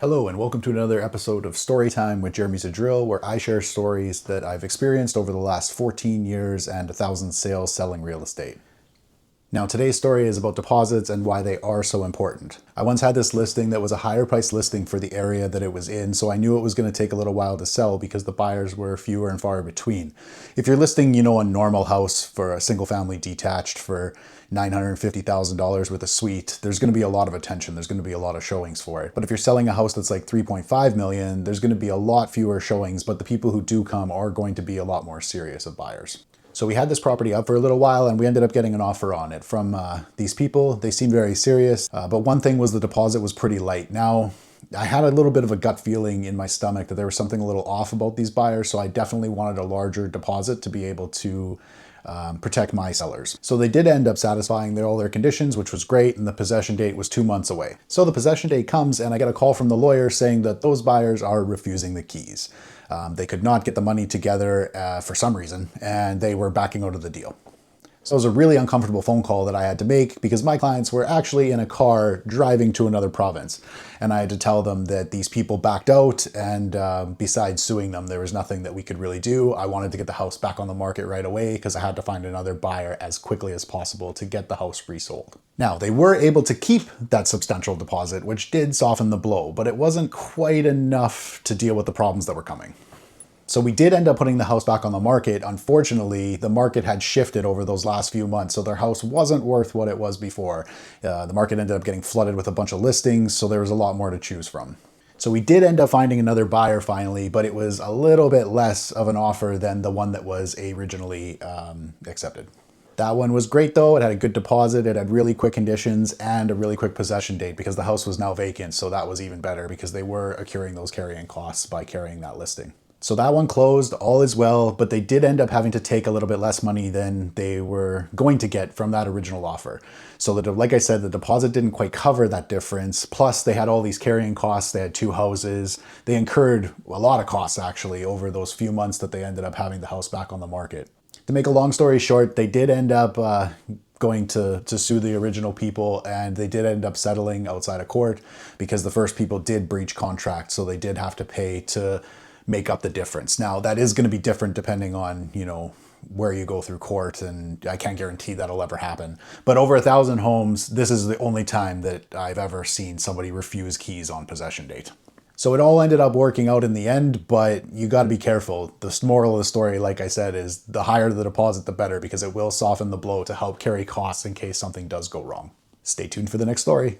Hello and welcome to another episode of Storytime with Jeremy Zadrill, where I share stories that I've experienced over the last 14 years and 1,000 sales selling real estate. Now today's story is about deposits and why they are so important. I once had this listing that was a higher price listing for the area that it was in, so I knew it was going to take a little while to sell because the buyers were fewer and far between. If you're listing, a normal house for a single family detached for $950,000 with a suite, there's going to be a lot of attention. There's going to be a lot of showings for it. But if you're selling a house that's like 3.5 million, there's going to be a lot fewer showings, but the people who do come are going to be a lot more serious of buyers. So we had this property up for a little while and we ended up getting an offer on it from these people. They seemed very serious, but one thing was the deposit was pretty light. Now, I had a little bit of a gut feeling in my stomach that there was something a little off about these buyers, so I definitely wanted a larger deposit to be able to protect my sellers. So they did end up satisfying all their conditions, which was great, and the possession date was 2 months away. So the possession date comes and I get a call from the lawyer saying that those buyers are refusing the keys. They could not get the money together for some reason, and they were backing out of the deal. So it was a really uncomfortable phone call that I had to make because my clients were actually in a car driving to another province. And I had to tell them that these people backed out, and besides suing them, there was nothing that we could really do. I wanted to get the house back on the market right away because I had to find another buyer as quickly as possible to get the house resold. Now, they were able to keep that substantial deposit, which did soften the blow, but it wasn't quite enough to deal with the problems that were coming. So we did end up putting the house back on the market. Unfortunately, the market had shifted over those last few months, so their house wasn't worth what it was before. The market ended up getting flooded with a bunch of listings, so there was a lot more to choose from. So we did end up finding another buyer finally, but it was a little bit less of an offer than the one that was originally accepted. That one was great though. It had a good deposit, it had really quick conditions, and a really quick possession date because the house was now vacant, so that was even better because they were accruing those carrying costs by carrying that listing. So that one closed, all is well, but they did end up having to take a little bit less money than they were going to get from that original offer. So that, like I said, the deposit didn't quite cover that difference. Plus they had all these carrying costs. They had 2 houses. They incurred a lot of costs actually over those few months that they ended up having the house back on the market. To make a long story short, they did end up going to sue the original people, and they did end up settling outside of court because the first people did breach contract. So they did have to pay to make up the difference. Now that is going to be different depending on, where you go through court, and I can't guarantee that'll ever happen. But over 1,000 homes, this is the only time that I've ever seen somebody refuse keys on possession date. So it all ended up working out in the end, but you got to be careful. The moral of the story, like I said, is the higher the deposit, the better, because it will soften the blow to help carry costs in case something does go wrong. Stay tuned for the next story.